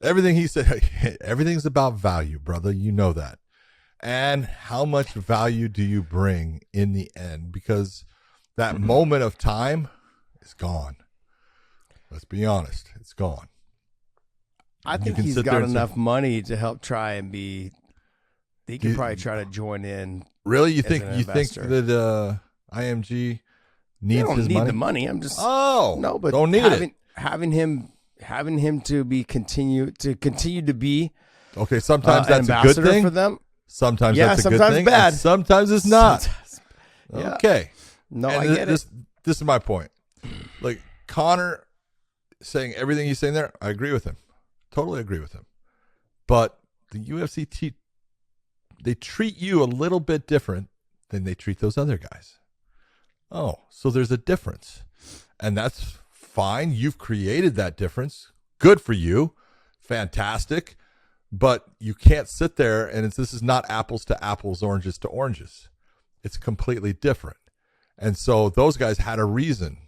everything he said, everything's about value, brother. You know that. And how much value do you bring in the end? Because that moment of time is gone. Let's be honest. It's gone. I think he's got enough money to help try and be. He can probably try to join in. Really? You think that IMG needs his need money? the money. I'm just no, but don't need it. Having him to continue to be Sometimes that's a good thing for them. Sometimes that's a good thing. Bad. Sometimes it's not. Sometimes, yeah. Okay. No, and I get it. it. This is my point. Like Conor saying everything he's saying there, I agree with him. Totally agree with him. But the UFC they treat you a little bit different than they treat those other guys. Oh, so there's a difference. And that's fine. You've created that difference. Good for you. Fantastic. But you can't sit there and this is not apples to apples, oranges to oranges. It's completely different. And so those guys had a reason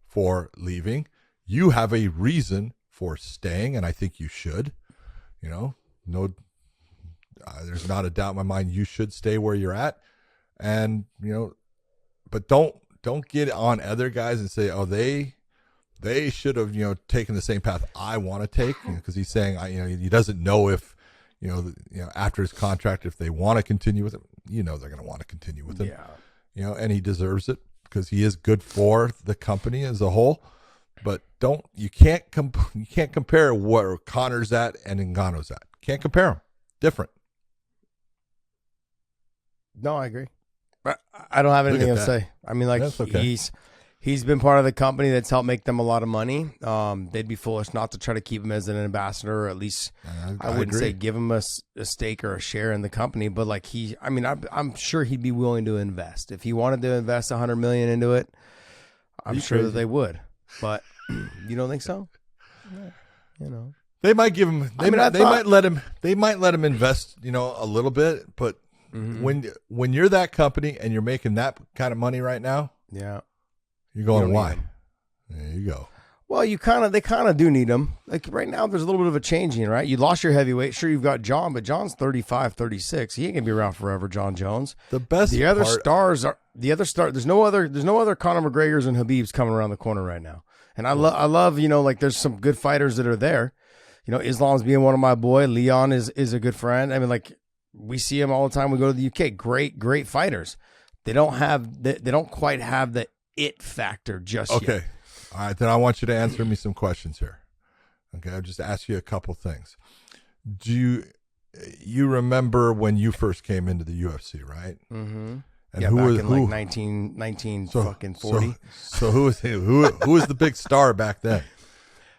for leaving. You have a reason for staying, and I think you should. There's not a doubt in my mind you should stay where you're at. And, but don't get on other guys and say, oh, they should have, taken the same path I want to take, because he's saying, he doesn't know if, after his contract, if they want to continue with him, they're going to want to continue with him, and he deserves it because he is good for the company as a whole. But you can't compare where Conor's at and Ngannou's at. Can't compare them. Different. No, I agree. I don't have anything to say. I mean, okay. He's been part of the company that's helped make them a lot of money. They'd be foolish not to try to keep him as an ambassador, or at least I wouldn't say give him a stake or a share in the company. But I'm sure he'd be willing to invest if he wanted to invest $100 million into it. I'm sure that they would. But you don't think so? Yeah, they might give him. They might let him. They might let him invest. A little bit. But when you're that company and you're making that kind of money right now, you're going, why? There you go. Well, they kind of do need him. Like right now, there's a little bit of a changing, right? You lost your heavyweight. Sure, you've got John, but John's 35, 36. He ain't gonna be around forever. John Jones. The other stars. There's no other Conor McGregors and Habibs coming around the corner right now. And I love, there's some good fighters that are there. Islam's being one of my boy. Leon is a good friend. I mean, we see him all the time. We go to the UK. Great fighters. They don't quite have the it factor just yet. Okay. All right. Then I want you to answer me some questions here. Okay. I'll just ask you a couple things. Do you remember when you first came into the UFC, right? Mm-hmm. And who was in 1940. So who was the big star back then?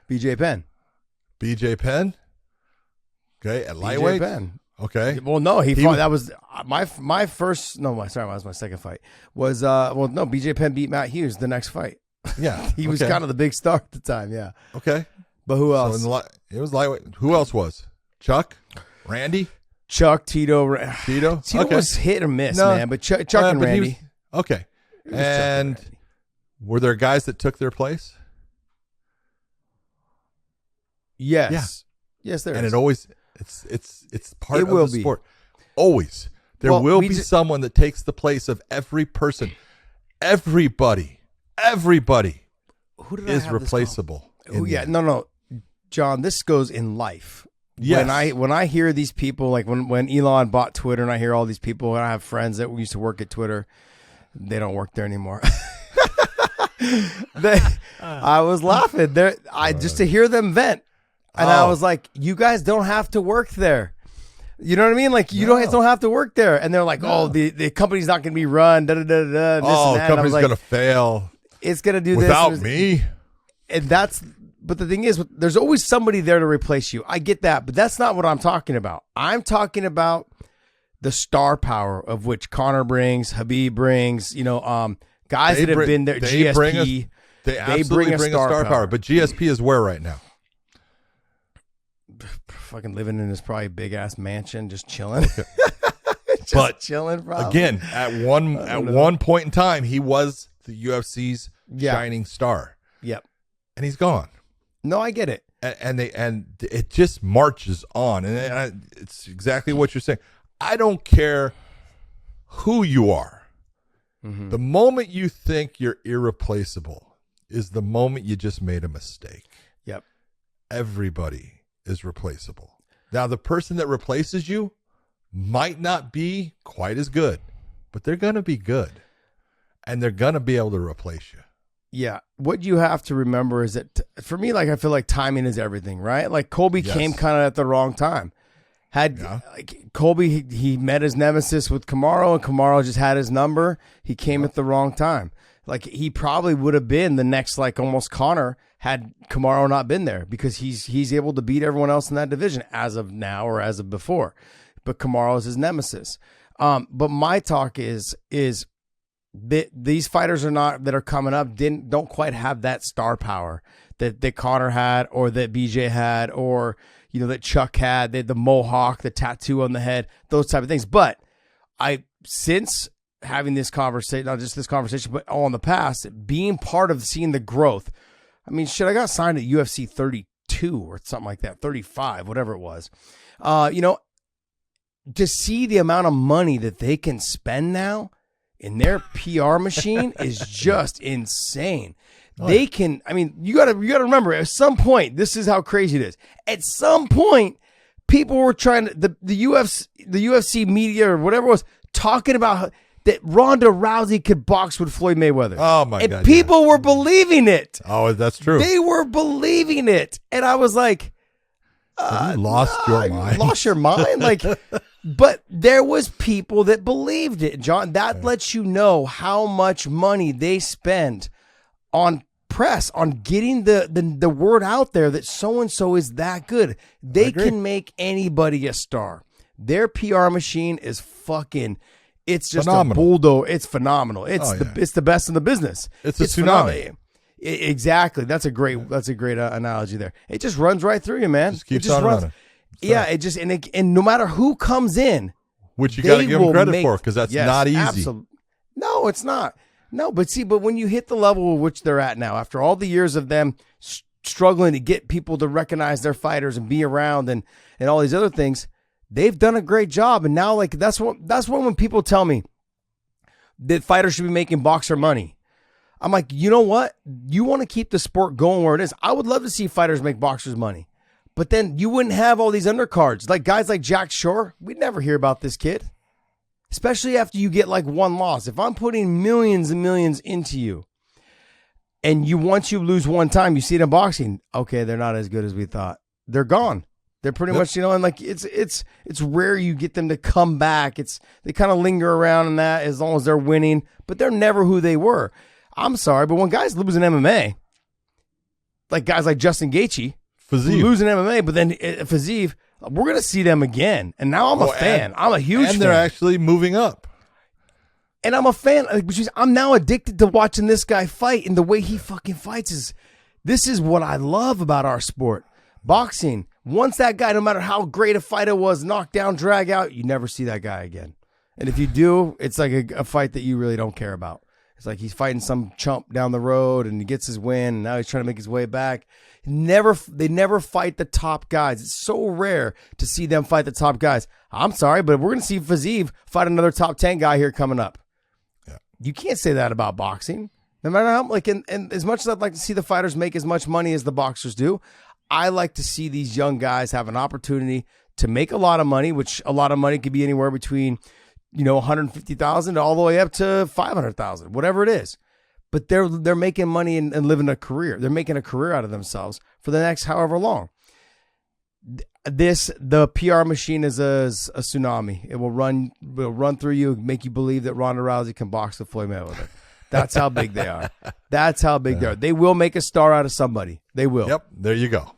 BJ Penn. BJ Penn? Okay, at lightweight? BJ Penn. Okay. Well, no, he fought. That was my first. No, that was my second fight. BJ Penn beat Matt Hughes the next fight. Yeah, he was kind of the big star at the time. Yeah. Okay. But who else? So it was lightweight. Who else was? Chuck, Randy, Tito okay. was hit or miss, man. But Chuck and Randy. Okay. And were there guys that took their place? Yes. Yeah. Yes, there is. And it always. It's part of the sport. Always. There will be someone that takes the place of every person. Everybody is replaceable. No. John, this goes in life. Yes. When I hear these people, like when Elon bought Twitter and I hear all these people, and I have friends that used to work at Twitter, they don't work there anymore. I was laughing there. Just to hear them vent. And I was like, you guys don't have to work there. You know what I mean? Like, you don't have to work there. And they're like, the company's not going to be run. The company's going to fail. It's going to do without this. me. And but the thing is, there's always somebody there to replace you. I get that, but that's not what I'm talking about. I'm talking about the star power of which Conor brings, Habib brings, guys that have been there, GSP. They absolutely bring a star power. But GSP is where right now? Fucking living in this probably big ass mansion, just chilling. Chilling. Probably. Again, at one point in time, he was the UFC's shining star. Yep. And he's gone. No, I get it. and it just marches on, and it's exactly what you're saying. I don't care who you are. Mm-hmm. The moment you think you're irreplaceable is the moment you just made a mistake. Yep. Everybody is replaceable. Now, the person that replaces you might not be quite as good, but they're going to be good, and they're going to be able to replace you. Yeah. What you have to remember is that, for me, like, I feel like timing is everything, right? Like, Colby came kind of at the wrong time. Like Colby, he met his nemesis with Kamaru, and Kamaru just had his number. He came at the wrong time. Like, he probably would have been the next, like, almost Conor had Kamaru not been there, because he's able to beat everyone else in that division as of now or as of before. But Kamaru is his nemesis. But my talk is these fighters that are coming up don't quite have that star power that Conor had, or that BJ had, or that Chuck had, the mohawk, the tattoo on the head, those type of things. But since having this conversation, not just this conversation, but all in the past, being part of seeing the growth. I mean, shit, I got signed at UFC 32 or something like that, 35, whatever it was. To see the amount of money that they can spend now in their PR machine is just insane. They can, I mean, you gotta remember, at some point, this is how crazy it is. At some point, people were trying to, the UFC media or whatever it was, talking about that Ronda Rousey could box with Floyd Mayweather. Oh my God. And people were believing it. Oh, that's true. They were believing it. And I was like, have you lost your mind? Lost your mind? Like, but there was people that believed it, John. That lets you know how much money they spend on press, on getting the word out there that so-and-so is that good. They can make anybody a star. Their PR machine is fucking, it's just phenomenal. A bulldozer. It's phenomenal. It's the best in the business. It's a tsunami. Exactly. That's a great analogy there. It just runs right through you, man. It just runs. Yeah, it just and no matter who comes in, which you got to give them credit for, because that's not easy. Absolutely. No, it's not. No, but when you hit the level at which they're at now, after all the years of them struggling to get people to recognize their fighters and be around and all these other things, they've done a great job. And now, like, that's when people tell me that fighters should be making boxer money. I'm like, you know what? You want to keep the sport going where it is. I would love to see fighters make boxers money. But then you wouldn't have all these undercards. Like guys like Jack Shore, we'd never hear about this kid. Especially after you get like one loss. If I'm putting millions and millions into you, and once you lose one time, you see it in boxing, okay, they're not as good as we thought. They're gone. They're pretty much, and like it's rare you get them to come back. They kind of linger around in that as long as they're winning, but they're never who they were. I'm sorry, but when guys lose in MMA, like guys like Justin Gaethje, lose in MMA, but then Fiziev, we're going to see them again. And now I'm a fan. I'm a huge fan. And they're actually moving up. And I'm a fan. I'm now addicted to watching this guy fight, and the way he fucking fights this is what I love about our sport. Boxing, once that guy, no matter how great a fight it was, knocked down, drag out, you never see that guy again. And if you do, it's like a fight that you really don't care about. It's like he's fighting some chump down the road and he gets his win, and now he's trying to make his way back. They never fight the top guys. It's so rare to see them fight the top guys. I'm sorry, but we're going to see Fiziev fight another top 10 guy here coming up. Yeah. You can't say that about boxing. No matter how, like, and as much as I'd like to see the fighters make as much money as the boxers do, I like to see these young guys have an opportunity to make a lot of money, which a lot of money could be anywhere between, $150,000 all the way up to $500,000, whatever it is. But they're making money and living a career. They're making a career out of themselves for the next however long. The PR machine is a tsunami. It will run through you, make you believe that Ronda Rousey can box with Floyd Mayweather. That's how big they are. That's how big they are. They will make a star out of somebody. They will. Yep. There you go.